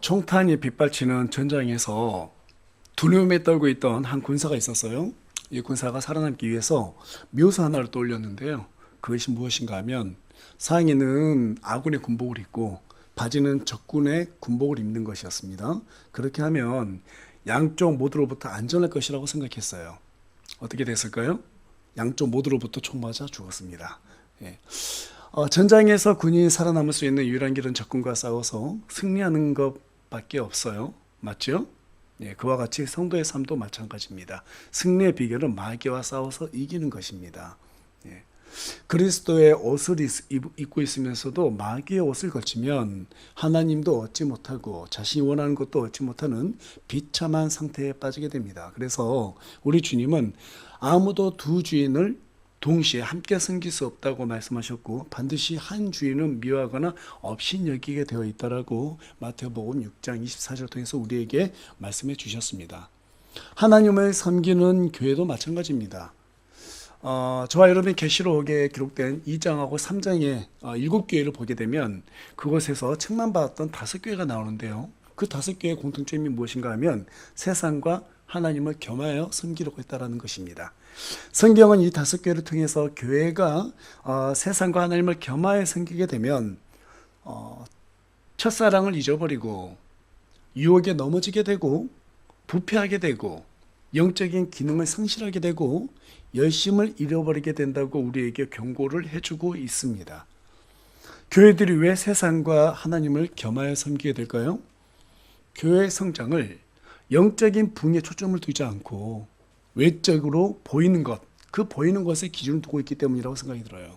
총탄이 빗발치는 전장에서 두려움에 떨고 있던 한 군사가 있었어요. 이 군사가 살아남기 위해서 묘수 하나를 떠올렸는데요. 그것이 무엇인가 하면 상의는 아군의 군복을 입고 바지는 적군의 군복을 입는 것이었습니다. 그렇게 하면 양쪽 모두로부터 안전할 것이라고 생각했어요. 어떻게 됐을까요? 양쪽 모두로부터 총 맞아 죽었습니다. 예. 전장에서 군인이 살아남을 수 있는 유일한 길은 적군과 싸워서 승리하는 것밖에 없어요. 맞죠? 예, 그와 같이 성도의 삶도 마찬가지입니다. 승리의 비결은 마귀와 싸워서 이기는 것입니다. 예. 그리스도의 옷을 입고 있으면서도 마귀의 옷을 거치면 하나님도 얻지 못하고 자신이 원하는 것도 얻지 못하는 비참한 상태에 빠지게 됩니다. 그래서 우리 주님은 아무도 두 주인을 동시에 함께 섬길 수 없다고 말씀하셨고 반드시 한 주인은 미워하거나 업신여기게 되어 있다라고 마태복음 6장 24절을 통해서 우리에게 말씀해 주셨습니다. 하나님을 섬기는 교회도 마찬가지입니다. 저와 여러분이 계시록에 기록된 2장하고 3장의 7교회를 보게 되면 그곳에서 책망받았던 5교회가 나오는데요. 그 5교회의 공통점이 무엇인가 하면 세상과 하나님을 겸하여 섬기려고 했다라는 것입니다. 성경은 이 5교회를 통해서 교회가 세상과 하나님을 겸하여 섬기게 되면 첫사랑을 잊어버리고 유혹에 넘어지게 되고 부패하게 되고 영적인 기능을 상실하게 되고 열심을 잃어버리게 된다고 우리에게 경고를 해주고 있습니다. 교회들이 왜 세상과 하나님을 겸하여 섬기게 될까요? 교회의 성장을 영적인 부흥에 초점을 두지 않고 외적으로 보이는 것, 그 보이는 것에 기준을 두고 있기 때문이라고 생각이 들어요.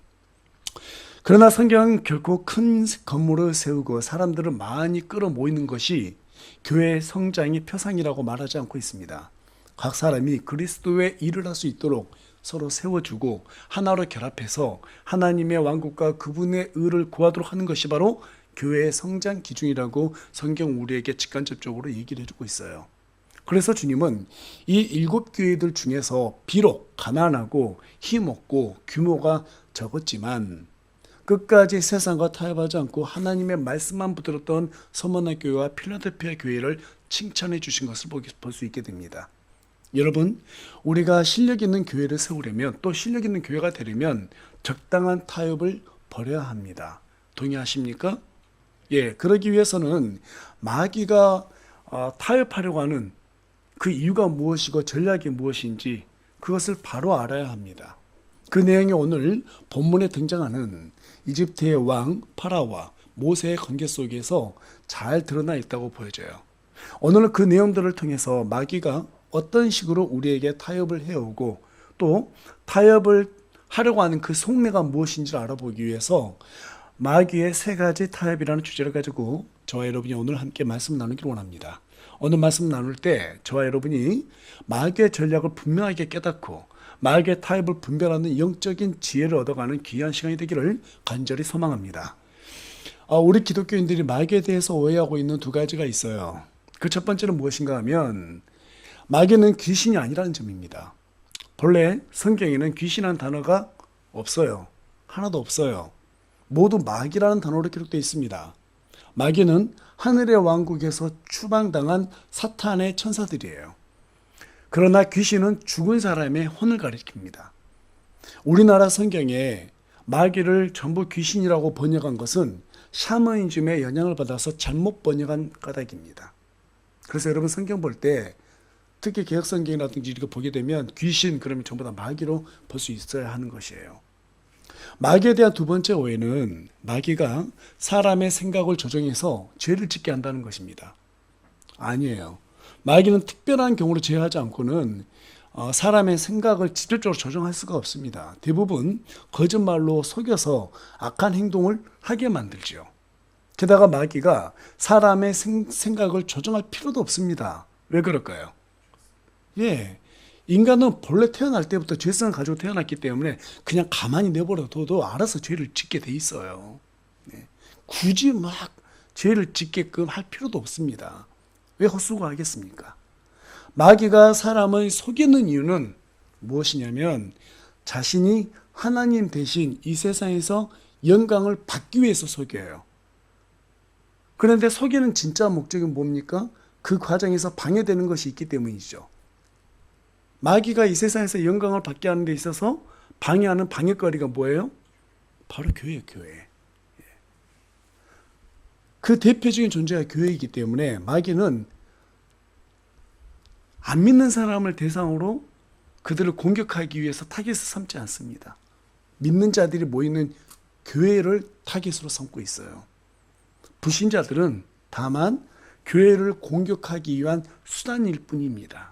그러나 성경은 결코 큰 건물을 세우고 사람들을 많이 끌어모이는 것이 교회의 성장의 표상이라고 말하지 않고 있습니다. 각 사람이 그리스도의 일을 할 수 있도록 서로 세워주고 하나로 결합해서 하나님의 왕국과 그분의 의를 구하도록 하는 것이 바로 교회의 성장 기준이라고 성경 우리에게 직간접적으로 얘기를 해주고 있어요. 그래서 주님은 이 7교회들 중에서 비록 가난하고 힘없고 규모가 적었지만 끝까지 세상과 타협하지 않고 하나님의 말씀만 붙들었던 서머나 교회와 필라델피아 교회를 칭찬해 주신 것을 볼 수 있게 됩니다. 여러분, 우리가 실력 있는 교회를 세우려면 또 실력 있는 교회가 되려면 적당한 타협을 버려야 합니다. 동의하십니까? 예, 그러기 위해서는 마귀가 타협하려고 하는 그 이유가 무엇이고 전략이 무엇인지 그것을 바로 알아야 합니다. 그 내용이 오늘 본문에 등장하는 이집트의 왕 파라오와 모세의 관계 속에서 잘 드러나 있다고 보여져요. 오늘은 그 내용들을 통해서 마귀가 어떤 식으로 우리에게 타협을 해오고 또 타협을 하려고 하는 그 속내가 무엇인지를 알아보기 위해서 마귀의 3가지 타협이라는 주제를 가지고 저와 여러분이 오늘 함께 말씀 나누기를 원합니다. 오늘 말씀 나눌 때 저와 여러분이 마귀의 전략을 분명하게 깨닫고 마귀의 타협을 분별하는 영적인 지혜를 얻어가는 귀한 시간이 되기를 간절히 소망합니다. 우리 기독교인들이 마귀에 대해서 오해하고 있는 2가지가 있어요. 그 첫 번째는 무엇인가 하면 마귀는 귀신이 아니라는 점입니다. 본래 성경에는 귀신이라는 단어가 없어요. 하나도 없어요. 모두 마귀라는 단어로 기록되어 있습니다. 마귀는 하늘의 왕국에서 추방당한 사탄의 천사들이에요. 그러나 귀신은 죽은 사람의 혼을 가리킵니다. 우리나라 성경에 마귀를 전부 귀신이라고 번역한 것은 샤머니즘의 영향을 받아서 잘못 번역한 까닭입니다. 그래서 여러분 성경 볼 때 특히 개혁성경이라든지 이렇게 보게 되면 귀신 그러면 전부 다 마귀로 볼 수 있어야 하는 것이에요. 마귀에 대한 2번째 오해는 마귀가 사람의 생각을 조정해서 죄를 짓게 한다는 것입니다. 아니에요. 마귀는 특별한 경우로 제외하지 않고는 사람의 생각을 직접적으로 조정할 수가 없습니다. 대부분 거짓말로 속여서 악한 행동을 하게 만들죠. 게다가 마귀가 사람의 생각을 조정할 필요도 없습니다. 왜 그럴까요? 예, 인간은 본래 태어날 때부터 죄성을 가지고 태어났기 때문에 그냥 가만히 내버려둬도 알아서 죄를 짓게 돼 있어요. 네. 굳이 막 죄를 짓게끔 할 필요도 없습니다. 왜 헛수고하겠습니까? 마귀가 사람을 속이는 이유는 무엇이냐면 자신이 하나님 대신 이 세상에서 영광을 받기 위해서 속여요. 그런데 속이는 진짜 목적이 뭡니까? 그 과정에서 방해되는 것이 있기 때문이죠. 마귀가 이 세상에서 영광을 받게 하는 데 있어서 방해하는 방해거리가 뭐예요? 바로 교회예요, 교회. 그 대표적인 존재가 교회이기 때문에 마귀는 안 믿는 사람을 대상으로 그들을 공격하기 위해서 타겟을 삼지 않습니다. 믿는 자들이 모이는 교회를 타겟으로 삼고 있어요. 불신자들은 다만 교회를 공격하기 위한 수단일 뿐입니다.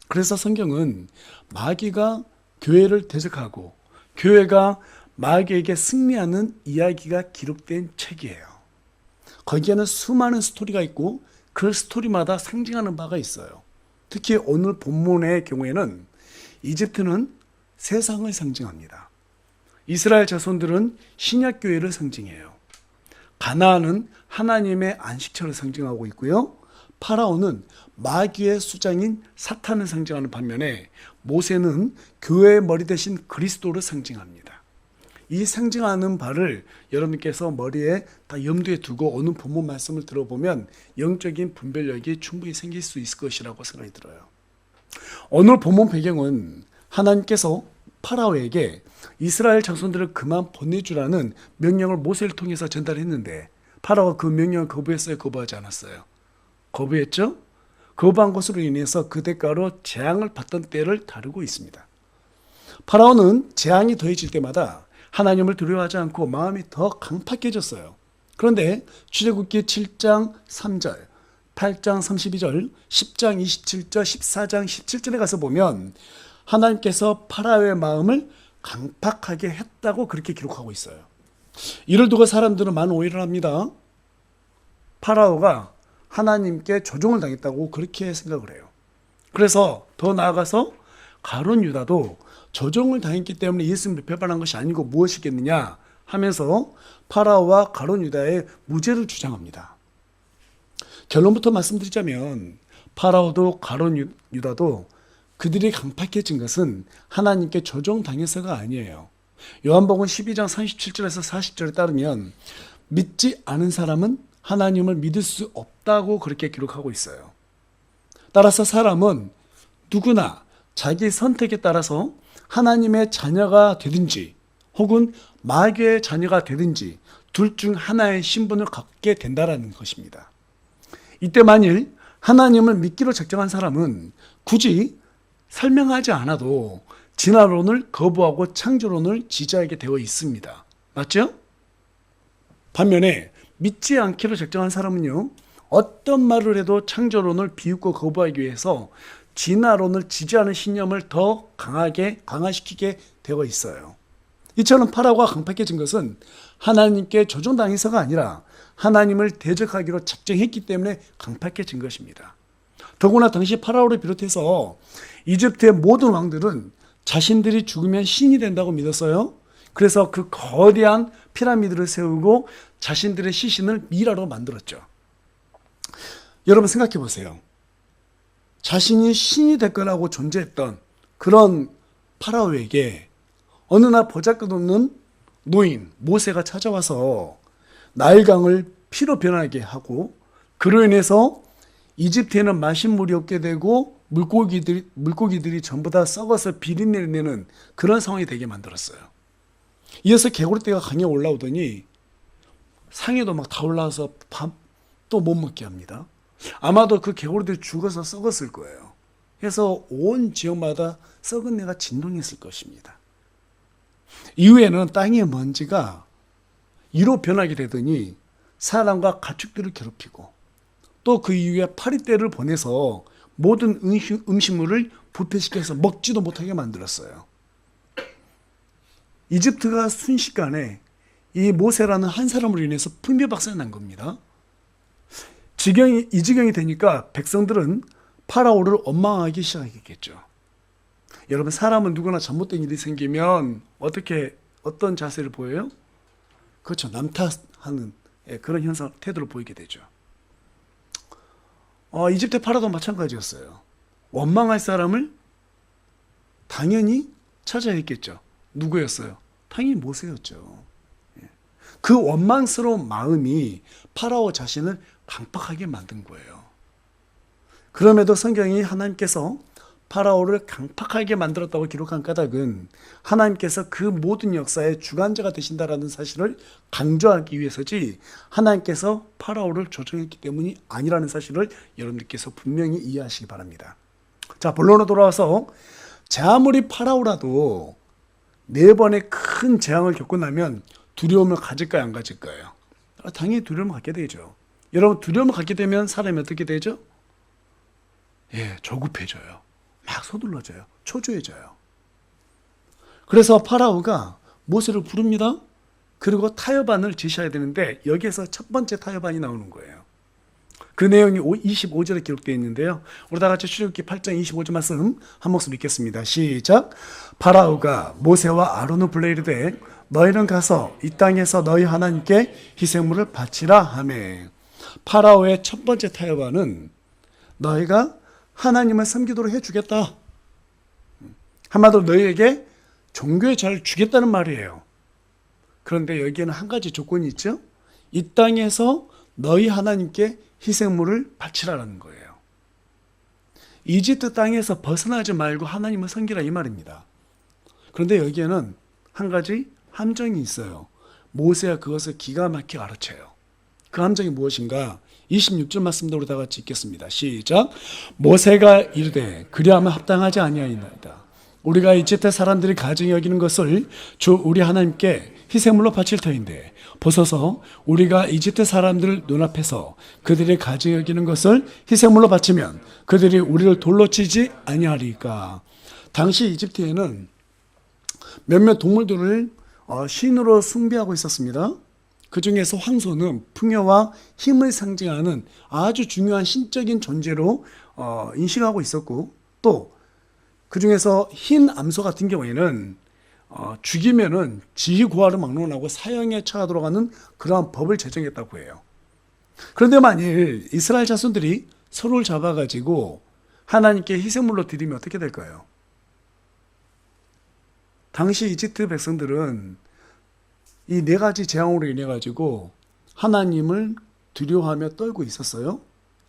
그래서 성경은 마귀가 교회를 대적하고 교회가 마귀에게 승리하는 이야기가 기록된 책이에요. 거기에는 수많은 스토리가 있고 그 스토리마다 상징하는 바가 있어요. 특히 오늘 본문의 경우에는 이집트는 세상을 상징합니다. 이스라엘 자손들은 신약교회를 상징해요. 가나안은 하나님의 안식처를 상징하고 있고요. 파라오는 마귀의 수장인 사탄을 상징하는 반면에 모세는 교회의 머리 대신 그리스도를 상징합니다. 이 상징하는 바를 여러분께서 머리에 다 염두에 두고 오늘 본문 말씀을 들어보면 영적인 분별력이 충분히 생길 수 있을 것이라고 생각이 들어요. 오늘 본문 배경은 하나님께서 파라오에게 이스라엘 자손들을 그만 보내주라는 명령을 모세를 통해서 전달했는데 파라오가 그 명령을 거부했어요? 거부하지 않았어요? 거부했죠? 거부한 것으로 인해서 그 대가로 재앙을 받던 때를 다루고 있습니다. 파라오는 재앙이 더해질 때마다 하나님을 두려워하지 않고 마음이 더 강팍해졌어요. 그런데 출애굽기 7장 3절, 8장 32절, 10장 27절, 14장 17절에 가서 보면 하나님께서 파라오의 마음을 강팍하게 했다고 그렇게 기록하고 있어요. 이를 두고 사람들은 많은 오해를 합니다. 파라오가 하나님께 조종을 당했다고 그렇게 생각을 해요. 그래서 더 나아가서 가룟 유다도 조종을 당했기 때문에 예수님을 배반한 것이 아니고 무엇이겠느냐 하면서 파라오와 가룟 유다의 무죄를 주장합니다. 결론부터 말씀드리자면 파라오도 가룟 유다도 그들이 강팍해진 것은 하나님께 조종당해서가 아니에요. 요한복음 12장 37절에서 40절에 따르면 믿지 않은 사람은 하나님을 믿을 수 없다고 그렇게 기록하고 있어요. 따라서 사람은 누구나 자기 선택에 따라서 하나님의 자녀가 되든지 혹은 마귀의 자녀가 되든지 둘 중 하나의 신분을 갖게 된다는 것입니다. 이때 만일 하나님을 믿기로 작정한 사람은 굳이 설명하지 않아도 진화론을 거부하고 창조론을 지지하게 되어 있습니다. 맞죠? 반면에 믿지 않기로 작정한 사람은요, 어떤 말을 해도 창조론을 비웃고 거부하기 위해서 진화론을 지지하는 신념을 더 강화시키게 되어 있어요. 이처럼 파라오가 강팍해진 것은 하나님께 조종당해서가 아니라 하나님을 대적하기로 작정했기 때문에 강팍해진 것입니다. 더구나 당시 파라오를 비롯해서 이집트의 모든 왕들은 자신들이 죽으면 신이 된다고 믿었어요. 그래서 그 거대한 피라미드를 세우고 자신들의 시신을 미라로 만들었죠. 여러분 생각해 보세요. 자신이 신이 될 거라고 존재했던 그런 파라오에게 어느 날 보잘것없는 노인 모세가 찾아와서 나일강을 피로 변하게 하고 그로 인해서 이집트에는 마신 물이 없게 되고 물고기들이 전부 다 썩어서 비린내를 내는 그런 상황이 되게 만들었어요. 이어서 개구리떼가 강에 올라오더니 상에도 막 다 올라와서 밥도 못 먹게 합니다. 아마도 그 개구리들이 죽어서 썩었을 거예요. 그래서 온 지역마다 썩은 내가 진동했을 것입니다. 이후에는 땅의 먼지가 이로 변하게 되더니 사람과 가축들을 괴롭히고 또 그 이후에 파리떼를 보내서 모든 음식물을 부패시켜서 먹지도 못하게 만들었어요. 이집트가 순식간에 이 모세라는 한 사람으로 인해서 풍비박산이 난 겁니다. 이 지경이 되니까 백성들은 파라오를 원망하기 시작했겠죠. 여러분 사람은 누구나 잘못된 일이 생기면 어떤 자세를 보여요? 그렇죠. 남 탓하는 그런 현상, 태도를 보이게 되죠. 이집트 파라오도 마찬가지였어요. 원망할 사람을 당연히 찾아야 했겠죠. 누구였어요? 당연히 모세였죠. 그 원망스러운 마음이 파라오 자신을 강팍하게 만든 거예요. 그럼에도 성경이 하나님께서 파라오를 강팍하게 만들었다고 기록한 까닭은 하나님께서 그 모든 역사의 주관자가 되신다라는 사실을 강조하기 위해서지, 하나님께서 파라오를 조종했기 때문이 아니라는 사실을 여러분들께서 분명히 이해하시기 바랍니다. 자, 본론으로 돌아와서, 아무리 파라오라도 4번의 큰 재앙을 겪고 나면 두려움을 가질까요, 안 가질까요? 당연히 두려움을 갖게 되죠. 여러분, 두려움을 갖게 되면 사람이 어떻게 되죠? 조급해져요. 막 서둘러져요. 초조해져요. 그래서 파라오가 모세를 부릅니다. 그리고 타협안을 제시해야 되는데, 여기에서 첫 번째 타협안이 나오는 거예요. 그 내용이 25절에 기록되어 있는데요. 우리 다 같이 출애굽기 8장 25절 말씀 한 목소리 읽겠습니다. 시작. 파라오가 모세와 아론을 불러 이르되 너희는 가서 이 땅에서 너희 하나님께 희생물을 바치라 하매. 파라오의 첫 번째 타협안은 너희가 하나님을 섬기도록 해주겠다. 한마디로 너희에게 종교의 자유를 주겠다는 말이에요. 그런데 여기에는 한 가지 조건이 있죠. 이 땅에서 너희 하나님께 희생물을 바치라는 거예요. 이집트 땅에서 벗어나지 말고 하나님을 섬기라 이 말입니다. 그런데 여기에는 한 가지 함정이 있어요. 모세가 그것을 기가 막히게 알아채요. 그 함정이 무엇인가? 26절 말씀도 우리 다 같이 읽겠습니다. 시작. 모세가 이르되 그리하면 합당하지 아니하리이다. 우리가 이집트 사람들이 가증히 여기는 것을 주 우리 하나님께 희생물로 바칠 터인데 보소서 우리가 이집트 사람들 눈앞에서 그들이 가증히 여기는 것을 희생물로 바치면 그들이 우리를 돌로 치지 아니하리까. 당시 이집트에는 몇몇 동물들을 신으로 숭배하고 있었습니다. 그 중에서 황소는 풍요와 힘을 상징하는 아주 중요한 신적인 존재로 인식하고 있었고, 또 그 중에서 흰 암소 같은 경우에는 죽이면은 지휘고하를 막론하고 사형에 처하도록 하는 그러한 법을 제정했다고 해요. 그런데 만일 이스라엘 자손들이 서로를 잡아가지고 하나님께 희생물로 드리면 어떻게 될까요? 당시 이집트 백성들은 이 4가지 재앙으로 인해 가지고 하나님을 두려워하며 떨고 있었어요.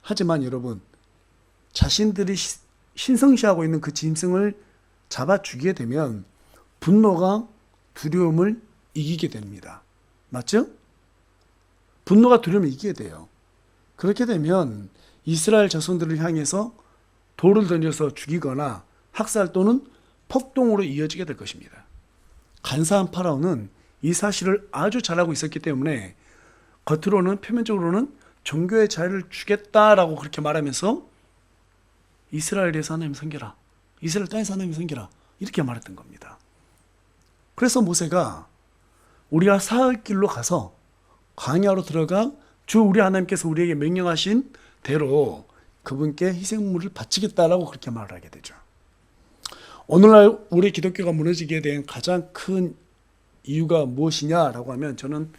하지만 여러분, 자신들이 신성시하고 있는 그 짐승을 잡아 죽이게 되면 분노가 두려움을 이기게 됩니다. 맞죠? 분노가 두려움을 이기게 돼요. 그렇게 되면 이스라엘 자손들을 향해서 돌을 던져서 죽이거나 학살 또는 폭동으로 이어지게 될 것입니다. 간사한 파라오는 이 사실을 아주 잘 알고 있었기 때문에 겉으로는, 표면적으로는 종교의 자유를 주겠다라고 그렇게 말하면서 이스라엘에서 하나님 섬겨라, 이스라엘 땅에서 하나님 섬겨라, 이렇게 말했던 겁니다. 그래서 모세가 우리가 사흘 길로 가서 광야로 들어가 주 우리 하나님께서 우리에게 명령하신 대로 그분께 희생물을 바치겠다라고 그렇게 말을 하게 되죠. 오늘날 우리 기독교가 무너지게 된 가장 큰 이유가 무엇이냐라고 하면 저는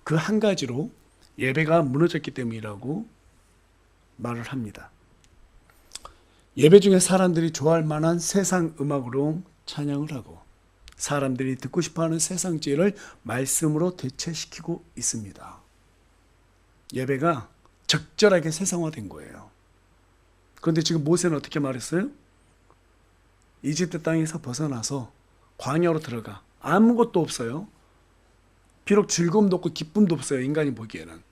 그 한 가지로 예배가 무너졌기 때문이라고 말을 합니다. 예배 중에 사람들이 좋아할 만한 세상 음악으로 찬양을 하고 사람들이 듣고 싶어하는 세상지혜를 말씀으로 대체시키고 있습니다. 예배가 적절하게 세상화된 거예요. 그런데 지금 모세는 어떻게 말했어요? 이집트 땅에서 벗어나서 광야로 들어가. 아무것도 없어요. 비록 즐거움도 없고 기쁨도 없어요, 인간이 보기에는.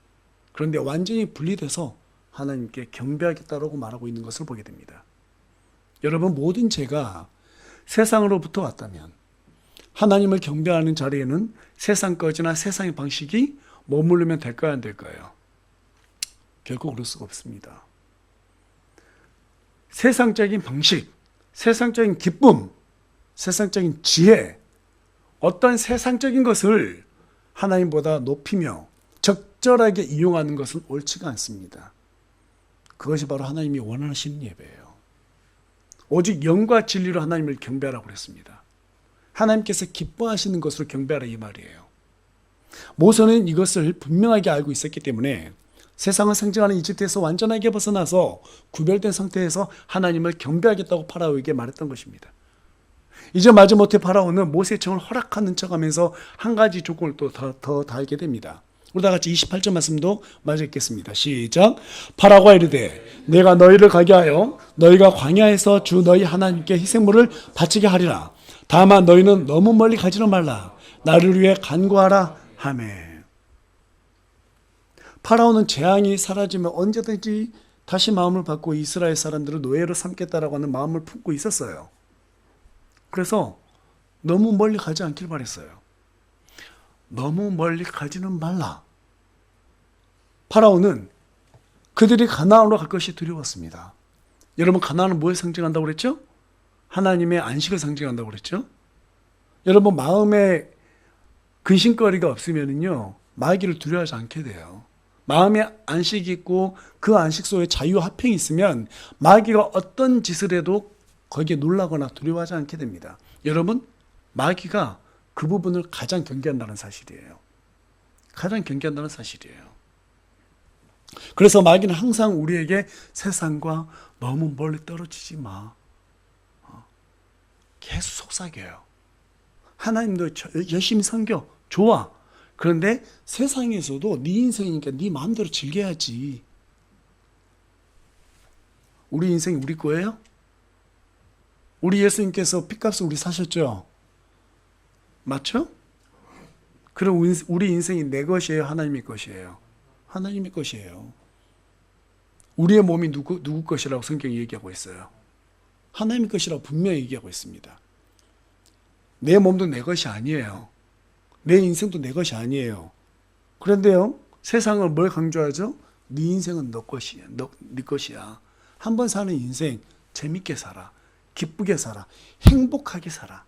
그런데 완전히 분리돼서 하나님께 경배하겠다라고 말하고 있는 것을 보게 됩니다. 여러분, 모든 죄가 세상으로부터 왔다면 하나님을 경배하는 자리에는 세상 것이나 세상의 방식이 머무르면 될까요, 안 될까요? 결코 그럴 수가 없습니다. 세상적인 방식, 세상적인 기쁨, 세상적인 지혜, 어떤 세상적인 것을 하나님보다 높이며 적절하게 이용하는 것은 옳지가 않습니다. 그것이 바로 하나님이 원하시는 예배예요. 오직 영과 진리로 하나님을 경배하라고 그랬습니다. 하나님께서 기뻐하시는 것으로 경배하라 이 말이에요. 모세는 이것을 분명하게 알고 있었기 때문에 세상을 상징하는 이집트에서 완전하게 벗어나서 구별된 상태에서 하나님을 경배하겠다고 파라오에게 말했던 것입니다. 이제 마지못해 파라오는 모세청을 허락하는 척하면서 한 가지 조건을 또 더 달게 됩니다. 우리 다 같이 28절 말씀도 마저 읽겠습니다. 시작. 파라오가 이르되 내가 너희를 가게 하여 너희가 광야에서 주 너희 하나님께 희생물을 바치게 하리라. 다만 너희는 너무 멀리 가지는 말라. 나를 위해 간구하라 하매. 파라오는 재앙이 사라지면 언제든지 다시 마음을 바꾸고 이스라엘 사람들을 노예로 삼겠다라고 하는 마음을 품고 있었어요. 그래서 너무 멀리 가지 않길 바랬어요. 너무 멀리 가지는 말라. 파라오는 그들이 가나안으로 갈 것이 두려웠습니다. 여러분, 가나안은 무엇을 상징한다고 그랬죠? 하나님의 안식을 상징한다고 그랬죠? 여러분, 마음에 근심거리가 없으면요 마귀를 두려워하지 않게 돼요. 마음에 안식이 있고 그 안식 속에 자유 화평이 있으면 마귀가 어떤 짓을 해도 거기에 놀라거나 두려워하지 않게 됩니다. 여러분, 마귀가 그 부분을 가장 경계한다는 사실이에요. 가장 경계한다는 사실이에요. 그래서 마귀는 항상 우리에게 세상과 너무 멀리 떨어지지 마. 계속 속삭여요. 하나님도 열심히 섬겨. 좋아. 그런데 세상에서도 네 인생이니까 네 마음대로 즐겨야지. 우리 인생이 우리 거예요? 우리 예수님께서 핏값을 우리 사셨죠? 맞죠? 그럼 우리 인생이 내 것이에요? 하나님의 것이에요? 하나님의 것이에요. 우리의 몸이 누구 것이라고 성경이 얘기하고 있어요? 하나님의 것이라고 분명히 얘기하고 있습니다. 내 몸도 내 것이 아니에요. 내 인생도 내 것이 아니에요. 그런데요, 세상은 뭘 강조하죠? 네 인생은 너 것이야. 네 것이야. 한 번 사는 인생 재밌게 살아. 기쁘게 살아. 행복하게 살아.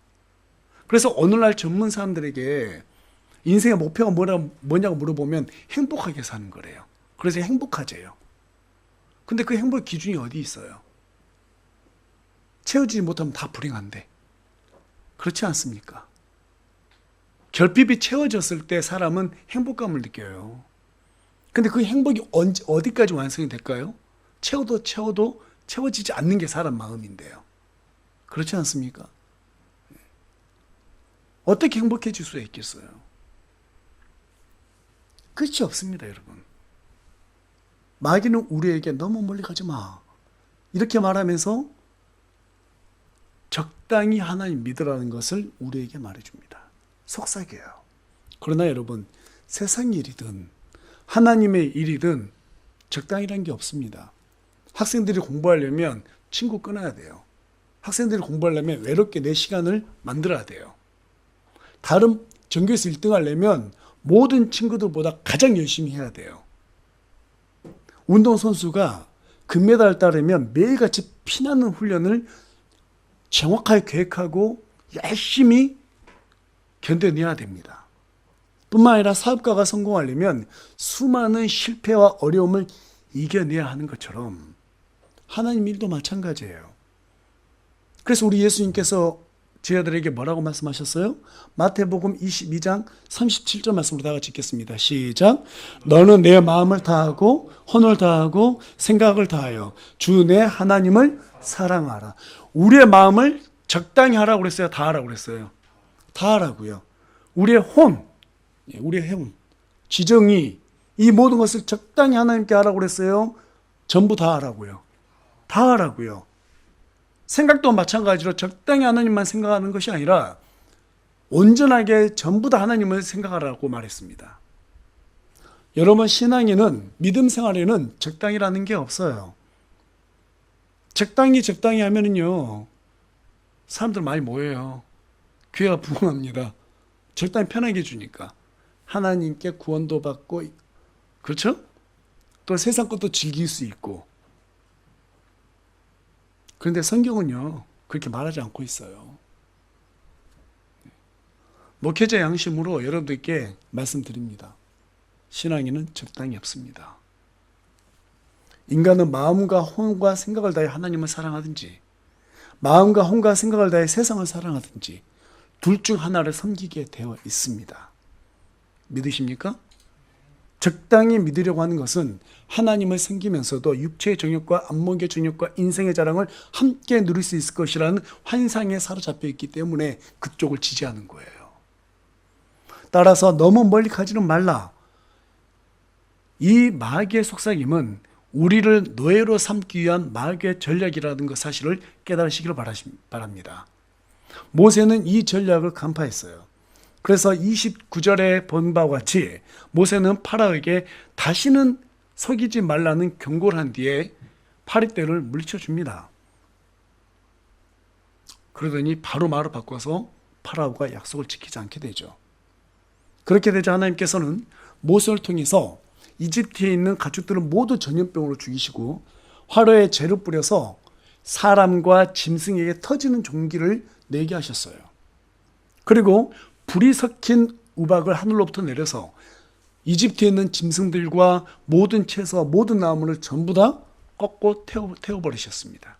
그래서 오늘날 젊은 사람들에게 인생의 목표가 뭐냐고 물어보면 행복하게 사는 거래요. 그래서 행복하재요. 근데 그 행복의 기준이 어디 있어요? 채워지지 못하면 다 불행한데. 그렇지 않습니까? 결핍이 채워졌을 때 사람은 행복감을 느껴요. 근데 그 행복이 어디까지 완성이 될까요? 채워도 채워지지 않는 게 사람 마음인데요. 그렇지 않습니까? 어떻게 행복해질 수 있겠어요? 끝이 없습니다, 여러분. 마귀는 우리에게 너무 멀리 가지 마. 이렇게 말하면서 적당히 하나님 믿으라는 것을 우리에게 말해줍니다. 속삭여요. 그러나 여러분, 세상 일이든 하나님의 일이든 적당이라는 게 없습니다. 학생들이 공부하려면 친구 끊어야 돼요. 학생들이 공부하려면 외롭게 내 시간을 만들어야 돼요. 다른 전교에서 1등 하려면 모든 친구들보다 가장 열심히 해야 돼요. 운동선수가 금메달을 따려면 매일같이 피나는 훈련을 정확하게 계획하고 열심히 견뎌내야 됩니다. 뿐만 아니라 사업가가 성공하려면 수많은 실패와 어려움을 이겨내야 하는 것처럼 하나님 일도 마찬가지예요. 그래서 우리 예수님께서 제자들에게 뭐라고 말씀하셨어요? 마태복음 22장 37절 말씀으로 다 같이 읽겠습니다. 시작. 너는 내 마음을 다하고 혼을 다하고 생각을 다하여 주 내 하나님을 사랑하라. 우리의 마음을 적당히 하라고 그랬어요? 다 하라고 그랬어요? 다 하라고요. 우리의 혼, 지정이, 이 모든 것을 적당히 하나님께 하라고 그랬어요? 전부 다 하라고요. 다 하라고요. 생각도 마찬가지로 적당히 하나님만 생각하는 것이 아니라 온전하게 전부 다 하나님을 생각하라고 말했습니다. 여러분, 신앙에는, 믿음 생활에는 적당히라는 게 없어요. 적당히 하면은요, 사람들 많이 모여요. 교회가 부흥합니다. 적당히 편하게 해주니까. 하나님께 구원도 받고, 그렇죠? 또 세상 것도 즐길 수 있고. 그런데 성경은요, 그렇게 말하지 않고 있어요. 목회자 양심으로 여러분들께 말씀드립니다. 신앙에는 적당히 없습니다. 인간은 마음과 혼과 생각을 다해 하나님을 사랑하든지, 마음과 혼과 생각을 다해 세상을 사랑하든지, 둘 중 하나를 섬기게 되어 있습니다. 믿으십니까? 적당히 믿으려고 하는 것은 하나님을 섬기면서도 육체의 정욕과 안목의 정욕과 인생의 자랑을 함께 누릴 수 있을 것이라는 환상에 사로잡혀 있기 때문에 그쪽을 지지하는 거예요. 따라서 너무 멀리 가지는 말라. 이 마귀의 속삭임은 우리를 노예로 삼기 위한 마귀의 전략이라는 것 사실을 깨달으시기를 바랍니다. 모세는 이 전략을 간파했어요. 그래서 29절에 본 바와 같이 모세는 파라오에게 다시는 속이지 말라는 경고를 한 뒤에 파리떼를 물리쳐 줍니다. 그러더니 바로 말을 바꿔서 파라오가 약속을 지키지 않게 되죠. 그렇게 되자 하나님께서는 모세를 통해서 이집트에 있는 가축들을 모두 전염병으로 죽이시고 화로에 재를 뿌려서 사람과 짐승에게 터지는 종기를 내게 하셨어요. 그리고 불이 섞인 우박을 하늘로부터 내려서 이집트에 있는 짐승들과 모든 채소, 모든 나무를 전부 다 꺾고 태워버리셨습니다.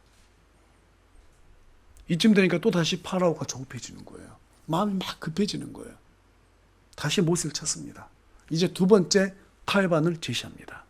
이쯤 되니까 또 다시 파라오가 조급해지는 거예요. 마음이 막 급해지는 거예요. 다시 모세를 찾습니다. 이제 두 번째 칼반을 제시합니다.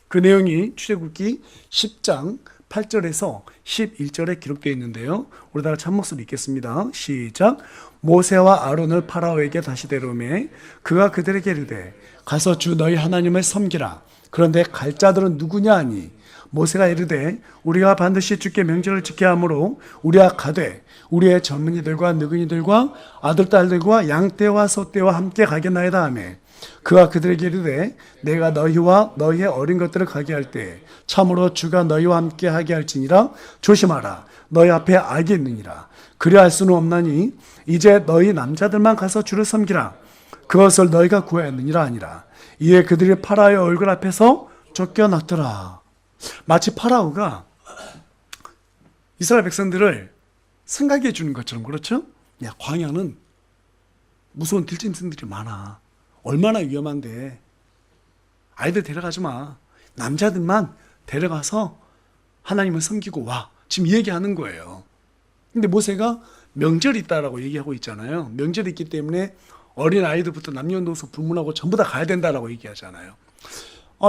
그 내용이 출애굽기 10장 8절에서 11절에 기록되어 있는데요. 우리 다 참목소리 읽겠습니다. 시작. 모세와 아론을 파라오에게 다시 데려오매 그가 그들에게 이르되 가서 주 너희 하나님을 섬기라. 그런데 갈 자들은 누구냐 하니 모세가 이르되 우리가 반드시 주께 명절을 지켜야 하므로 우리가 가되 우리의 젊은이들과 늙은이들과 아들 딸들과 양떼와 소떼와 함께 가겠나이다 하매 그가 그들에게 이르되 내가 너희와 너희의 어린 것들을 가게 할 때 참으로 주가 너희와 함께 하게 할지니라. 조심하라. 너희 앞에 악이 있느니라. 그리할 수는 없나니 이제 너희 남자들만 가서 주를 섬기라. 그것을 너희가 구하였느니라 아니라. 이에 그들이 파라오의 얼굴 앞에서 쫓겨났더라. 마치 파라오가 이스라엘 백성들을 생각해 주는 것처럼, 그렇죠? 야, 광야는 무서운 들짐승들이 많아. 얼마나 위험한데 아이들 데려가지 마. 남자들만 데려가서 하나님을 섬기고 와. 지금 얘기하는 거예요. 근데 모세가 명절이 있다라고 얘기하고 있잖아요. 명절이 있기 때문에 어린 아이들부터 남녀노소 불문하고 전부 다 가야 된다라고 얘기하잖아요.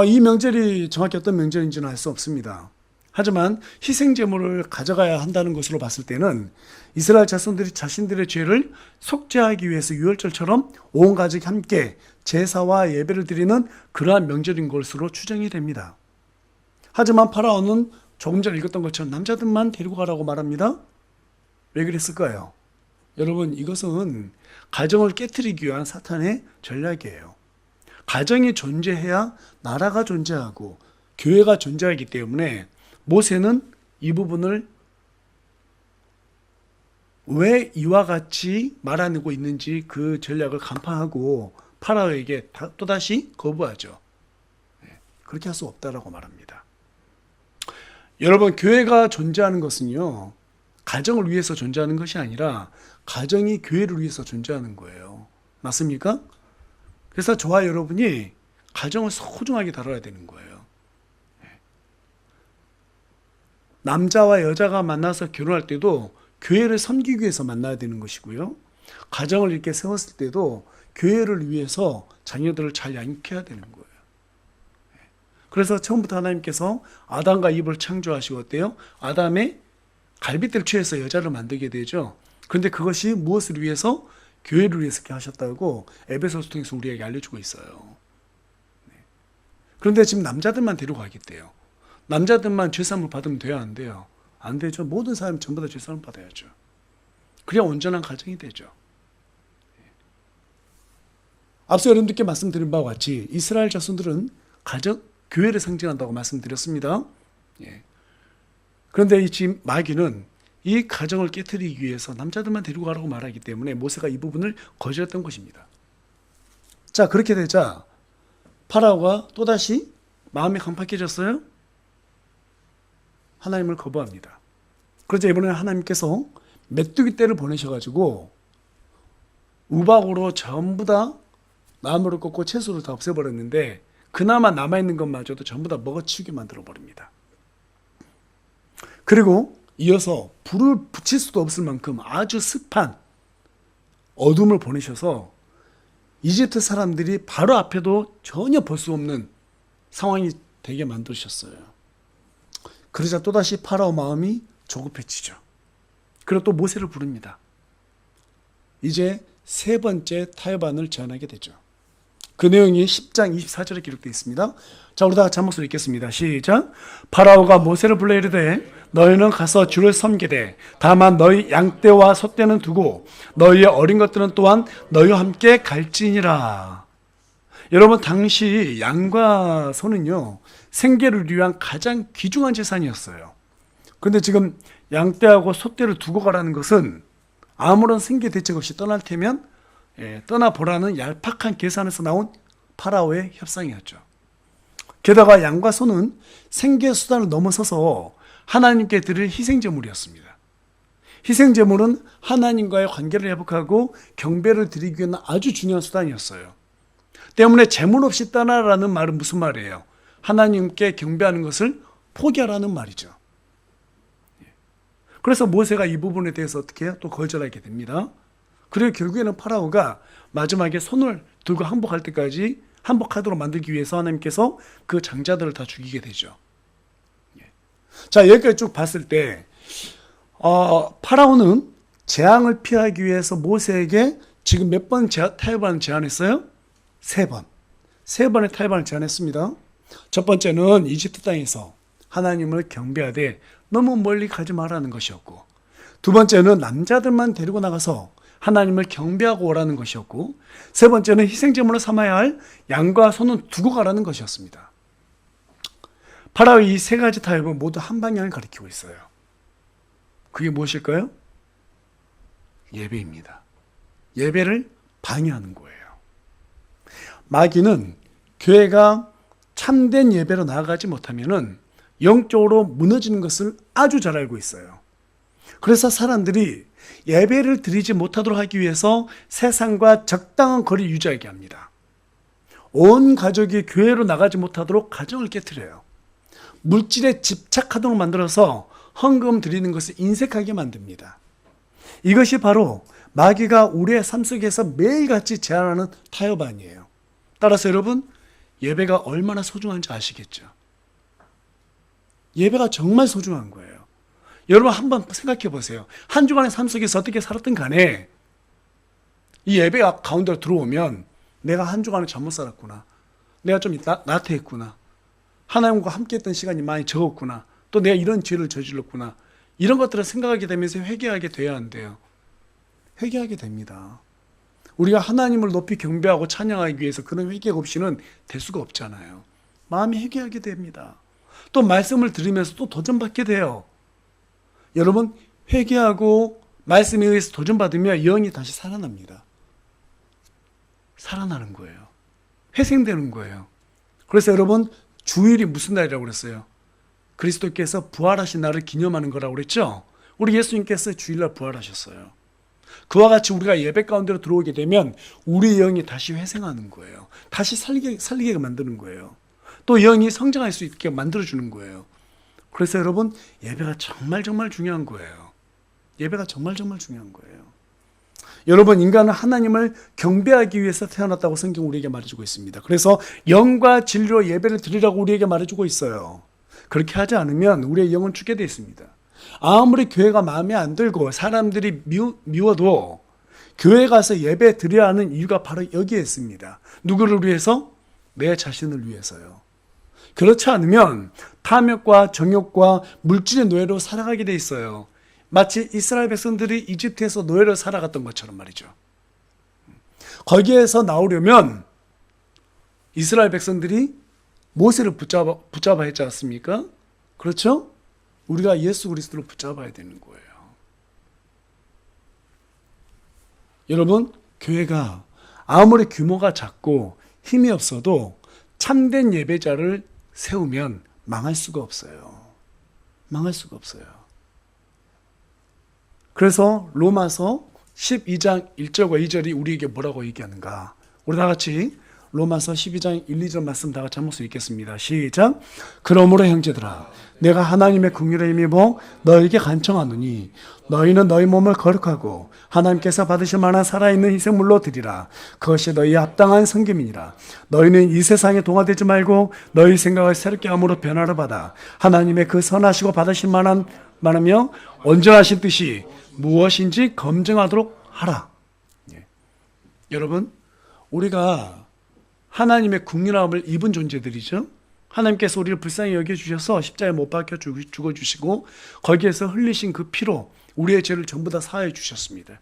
이 명절이 정확히 어떤 명절인지는 알 수 없습니다. 하지만 희생제물을 가져가야 한다는 것으로 봤을 때는 이스라엘 자손들이 자신들의 죄를 속죄하기 위해서 유월절처럼 온 가족이 함께 제사와 예배를 드리는 그러한 명절인 것으로 추정이 됩니다. 하지만 파라오는 조금 전에 읽었던 것처럼 남자들만 데리고 가라고 말합니다. 왜 그랬을까요? 여러분, 이것은 가정을 깨트리기 위한 사탄의 전략이에요. 가정이 존재해야 나라가 존재하고 교회가 존재하기 때문에 모세는 이 부분을 왜 이와 같이 말하고 있는지 그 전략을 간파하고 파라오에게 또다시 거부하죠. 그렇게 할 수 없다라고 말합니다. 여러분, 교회가 존재하는 것은요, 가정을 위해서 존재하는 것이 아니라 가정이 교회를 위해서 존재하는 거예요. 맞습니까? 그래서 저와 여러분이 가정을 소중하게 다뤄야 되는 거예요. 남자와 여자가 만나서 결혼할 때도 교회를 섬기기 위해서 만나야 되는 것이고요. 가정을 이렇게 세웠을 때도 교회를 위해서 자녀들을 잘 양육해야 되는 거예요. 그래서 처음부터 하나님께서 아담과 이브를 창조하시고 어때요? 아담의 갈빗대를 취해서 여자를 만들게 되죠. 그런데 그것이 무엇을 위해서? 교회를 위해서 이렇게 하셨다고 에베소서 통해서 우리에게 알려주고 있어요. 그런데 지금 남자들만 데려가겠대요. 남자들만 죄사함을 받으면 돼요, 안 돼요? 안 되죠. 모든 사람 전부 다 죄사함을 받아야죠. 그래야 온전한 가정이 되죠. 앞서 여러분들께 말씀드린 바와 같이 이스라엘 자손들은 가정, 교회를 상징한다고 말씀드렸습니다. 그런데 지금 마귀는 이 가정을 깨트리기 위해서 남자들만 데리고 가라고 말하기 때문에 모세가 이 부분을 거절했던 것입니다. 자, 그렇게 되자 파라오가 또다시 마음이 강팍해졌어요. 하나님을 거부합니다. 그러자 이번에는 하나님께서 메뚜기 떼를 보내셔가지고 우박으로 전부 다 나무를 꺾고 채소를 다 없애버렸는데 그나마 남아있는 것마저도 전부 다 먹어치우게 만들어버립니다. 그리고 이어서 불을 붙일 수도 없을 만큼 아주 습한 어둠을 보내셔서 이집트 사람들이 바로 앞에도 전혀 볼 수 없는 상황이 되게 만드셨어요. 그러자 또다시 파라오 마음이 조급해지죠. 그리고 또 모세를 부릅니다. 이제 세 번째 타협안을 제안하게 되죠. 그 내용이 10장 24절에 기록되어 있습니다. 자, 우리 다 같이 한 목소리 읽겠습니다. 시작. 파라오가 모세를 불러 이르되 너희는 가서 주를 섬기되 다만 너희 양떼와 소떼는 두고 너희의 어린 것들은 또한 너희와 함께 갈지니라. 여러분, 당시 양과 소는요, 생계를 위한 가장 귀중한 재산이었어요. 그런데 지금 양떼하고 소떼를 두고 가라는 것은 아무런 생계 대책 없이 떠날 테면 떠나보라는 얄팍한 계산에서 나온 파라오의 협상이었죠. 게다가 양과 소는 생계 수단을 넘어서서 하나님께 드릴 희생제물이었습니다. 희생제물은 하나님과의 관계를 회복하고 경배를 드리기 위한 아주 중요한 수단이었어요. 때문에 제물 없이 떠나라는 말은 무슨 말이에요? 하나님께 경배하는 것을 포기하라는 말이죠. 그래서 모세가 이 부분에 대해서 어떻게 해요? 또 거절하게 됩니다. 그리고 결국에는 파라오가 마지막에 손을 들고 항복할 때까지 항복하도록 만들기 위해서 하나님께서 그 장자들을 다 죽이게 되죠. 자, 여기까지 쭉 봤을 때 파라오는 재앙을 피하기 위해서 모세에게 지금 몇 번 타협안을 제안했어요? 세 번. 세 번의 타협안을 제안했습니다. 첫 번째는 이집트 땅에서 하나님을 경배하되 너무 멀리 가지 말라는 것이었고, 두 번째는 남자들만 데리고 나가서 하나님을 경배하고 오라는 것이었고, 세 번째는 희생제물로 삼아야 할 양과 소는 두고 가라는 것이었습니다. 파라오의 이 세 가지 타협은 모두 한 방향을 가리키고 있어요. 그게 무엇일까요? 예배입니다. 예배를 방해하는 거예요. 마귀는 교회가 참된 예배로 나아가지 못하면은 영적으로 무너지는 것을 아주 잘 알고 있어요. 그래서 사람들이 예배를 드리지 못하도록 하기 위해서 세상과 적당한 거리 유지하게 합니다. 온 가족이 교회로 나가지 못하도록 가정을 깨트려요. 물질에 집착하도록 만들어서 헌금 드리는 것을 인색하게 만듭니다. 이것이 바로 마귀가 우리의 삶 속에서 매일같이 제안하는 타협안이에요. 따라서 여러분, 예배가 얼마나 소중한지 아시겠죠? 예배가 정말 소중한 거예요. 여러분 한번 생각해 보세요. 한 주간의 삶 속에서 어떻게 살았든 간에 이 예배가 가운데로 들어오면 내가 한 주간을 잘못 살았구나. 내가 좀 나태했구나. 하나님과 함께했던 시간이 많이 적었구나. 또 내가 이런 죄를 저질렀구나. 이런 것들을 생각하게 되면서 회개하게 돼야 한대요. 회개하게 됩니다. 우리가 하나님을 높이 경배하고 찬양하기 위해서 그런 회개가 없이는 될 수가 없잖아요. 마음이 회개하게 됩니다. 또 말씀을 들으면서 또 도전받게 돼요. 여러분, 회개하고 말씀에 의해서 도전받으면 영이 다시 살아납니다. 살아나는 거예요. 회생되는 거예요. 그래서 여러분, 주일이 무슨 날이라고 그랬어요? 그리스도께서 부활하신 날을 기념하는 거라고 그랬죠? 우리 예수님께서 주일날 부활하셨어요. 그와 같이 우리가 예배 가운데로 들어오게 되면 우리 영이 다시 회생하는 거예요. 다시 살리게 만드는 거예요. 또 영이 성장할 수 있게 만들어주는 거예요. 그래서 여러분, 예배가 정말 중요한 거예요. 예배가 정말 중요한 거예요. 여러분, 인간은 하나님을 경배하기 위해서 태어났다고 성경 우리에게 말해주고 있습니다. 그래서 영과 진리로 예배를 드리라고 우리에게 말해주고 있어요. 그렇게 하지 않으면 우리의 영은 죽게 되어 있습니다. 아무리 교회가 마음에 안 들고 사람들이 미워도 교회 가서 예배 드려야 하는 이유가 바로 여기에 있습니다. 누구를 위해서? 내 자신을 위해서요. 그렇지 않으면 탐욕과 정욕과 물질의 노예로 살아가게 돼 있어요. 마치 이스라엘 백성들이 이집트에서 노예로 살아갔던 것처럼 말이죠. 거기에서 나오려면 이스라엘 백성들이 모세를 붙잡아 했지 않습니까? 그렇죠? 우리가 예수 그리스도를 붙잡아야 되는 거예요. 여러분, 교회가 아무리 규모가 작고 힘이 없어도 참된 예배자를 세우면 망할 수가 없어요. 망할 수가 없어요. 그래서 로마서 12장 1절과 2절이 우리에게 뭐라고 얘기하는가? 우리 다 같이 로마서 12장 1, 2절 말씀 다 같이 한 목소리 읽겠습니다. 시작. 그러므로 형제들아 내가 하나님의 긍휼에 힘입어 너에게 간청하노니 너희는 너희 몸을 거룩하고 하나님께서 받으실 만한 살아있는 희생물로 드리라. 그것이 너희의 합당한 섬김이니라. 너희는 이 세상에 동화되지 말고 너희 생각을 새롭게 함으로 변화를 받아 하나님의 그 선하시고 받으실 만하며 온전하신 뜻이 무엇인지 검증하도록 하라. 예. 여러분, 우리가 하나님의 국률함을 입은 존재들이죠. 하나님께서 우리를 불쌍히 여겨주셔서 십자가에 못 박혀 죽어주시고 거기에서 흘리신 그 피로 우리의 죄를 전부 다 사하여 주셨습니다.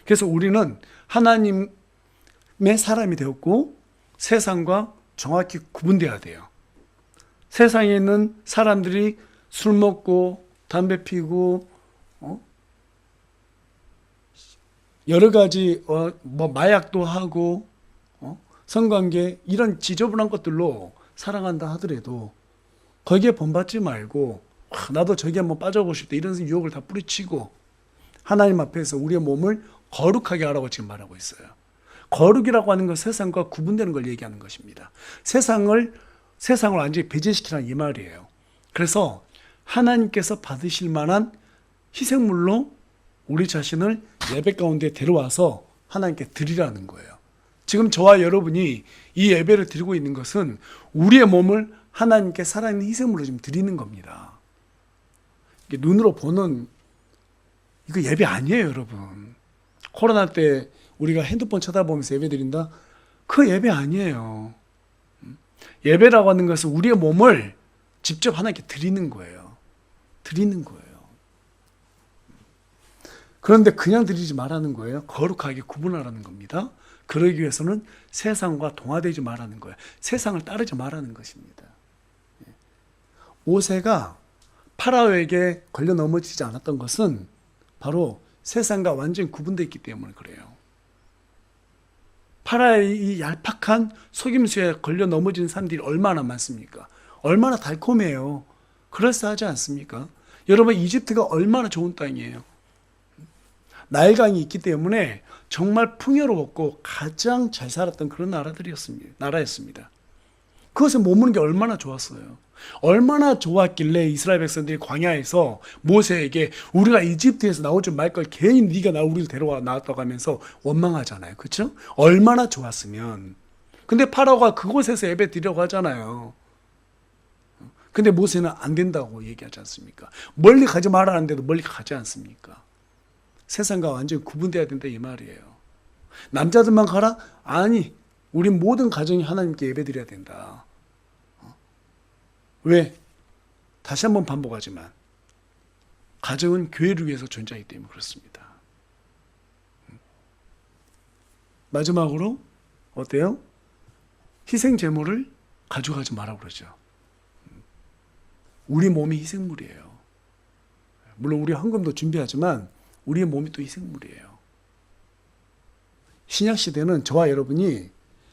그래서 우리는 하나님의 사람이 되었고 세상과 정확히 구분돼야 돼요. 세상에 있는 사람들이 술 먹고 담배 피고 여러 가지 마약도 하고 성관계 이런 지저분한 것들로 살아간다 하더라도 거기에 본받지 말고 나도 저기 한번 빠져보고 싶다 이런 유혹을 다 뿌리치고 하나님 앞에서 우리의 몸을 거룩하게 하라고 지금 말하고 있어요. 거룩이라고 하는 건 세상과 구분되는 걸 얘기하는 것입니다. 세상을 완전히 배제시키라는 이 말이에요. 그래서 하나님께서 받으실 만한 희생물로 우리 자신을 예배 가운데 데려와서 하나님께 드리라는 거예요. 지금 저와 여러분이 이 예배를 드리고 있는 것은 우리의 몸을 하나님께 살아있는 희생물로 지금 드리는 겁니다. 이게 눈으로 보는 이거 예배 아니에요, 여러분. 코로나 때 우리가 핸드폰 쳐다보면서 예배 드린다? 그 예배 아니에요. 예배라고 하는 것은 우리의 몸을 직접 하나님께 드리는 거예요. 드리는 거예요. 그런데 그냥 드리지 말라는 거예요. 거룩하게 구분하라는 겁니다. 그러기 위해서는 세상과 동화되지 말라는 거예요. 세상을 따르지 말라는 것입니다. 모세가 파라오에게 걸려 넘어지지 않았던 것은 바로 세상과 완전히 구분되어 있기 때문에 그래요. 파라오의 이 얄팍한 속임수에 걸려 넘어지는 사람들이 얼마나 많습니까? 얼마나 달콤해요. 그럴싸하지 않습니까? 여러분, 이집트가 얼마나 좋은 땅이에요. 나일강이 있기 때문에 정말 풍요로웠고 가장 잘 살았던 그런 나라였습니다. 그것에 머무는 게 얼마나 좋았어요. 얼마나 좋았길래 이스라엘 백성들이 광야에서 모세에게 우리가 이집트에서 나올 줄 말 걸 괜히 네가 우리를 데려와 나왔다고 하면서 원망하잖아요. 그렇죠? 얼마나 좋았으면. 근데 파라오가 그곳에서 예배 드리려고 하잖아요. 근데 모세는 안 된다고 얘기하지 않습니까? 멀리 가지 말라는데도 멀리 가지 않습니까? 세상과 완전히 구분돼야 된다 이 말이에요. 남자들만 가라? 아니, 우리 모든 가정이 하나님께 예배드려야 된다. 왜? 다시 한번 반복하지만 가정은 교회를 위해서 존재하기 때문에 그렇습니다. 마지막으로 어때요? 희생 제물을 가져가지 마라 그러죠. 우리 몸이 희생물이에요. 물론 우리 헌금도 준비하지만 우리의 몸이 또 희생물이에요. 신약 시대는 저와 여러분이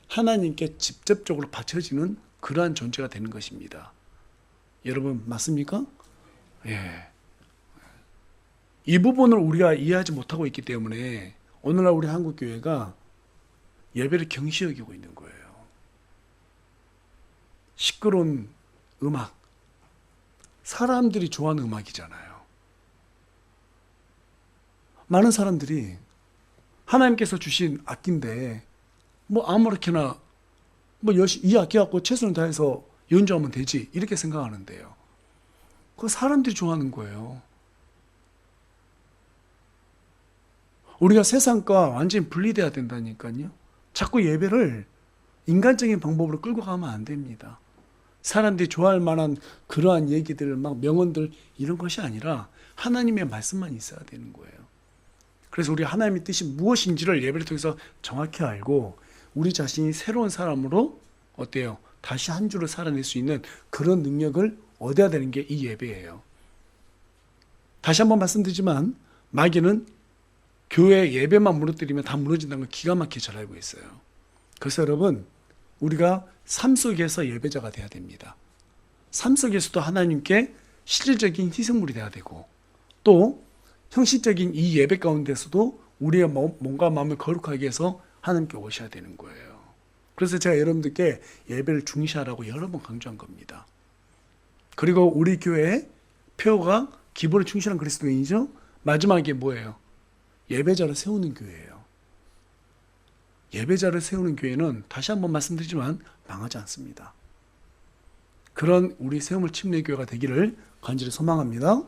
하나님께 직접적으로 바쳐지는 그러한 존재가 되는 것입니다. 여러분 맞습니까? 예. 이 부분을 우리가 이해하지 못하고 있기 때문에 오늘날 우리 한국교회가 예배를 경시 여기고 있는 거예요. 시끄러운 음악, 사람들이 좋아하는 음악이잖아요. 많은 사람들이 하나님께서 주신 악기인데 아무렇게나 이 악기 갖고 최선을 다해서 연주하면 되지 이렇게 생각하는데요. 그거 사람들이 좋아하는 거예요. 우리가 세상과 완전히 분리돼야 된다니까요. 자꾸 예배를 인간적인 방법으로 끌고 가면 안 됩니다. 사람들이 좋아할 만한 그러한 얘기들, 명언들 이런 것이 아니라 하나님의 말씀만 있어야 되는 거예요. 그래서 우리 하나님의 뜻이 무엇인지를 예배를 통해서 정확히 알고 우리 자신이 새로운 사람으로 어때요? 다시 한 주를 살아낼 수 있는 그런 능력을 얻어야 되는 게 이 예배예요. 다시 한번 말씀드리지만 마귀는 교회 예배만 무너뜨리면 다 무너진다는 걸 기가 막히게 잘 알고 있어요. 그래서 여러분 우리가 삶 속에서 예배자가 돼야 됩니다. 삶 속에서도 하나님께 실질적인 희생물이 돼야 되고 또 형식적인 이 예배 가운데서도 우리의 몸과 마음을 거룩하게 해서 하나님께 오셔야 되는 거예요. 그래서 제가 여러분들께 예배를 중시하라고 여러 번 강조한 겁니다. 그리고 우리 교회 표어가 기본에 충실한 그리스도인이죠. 마지막에 뭐예요? 예배자를 세우는 교회예요. 예배자를 세우는 교회는 다시 한번 말씀드리지만 망하지 않습니다. 그런 우리 세움을 침례교회가 되기를 간절히 소망합니다.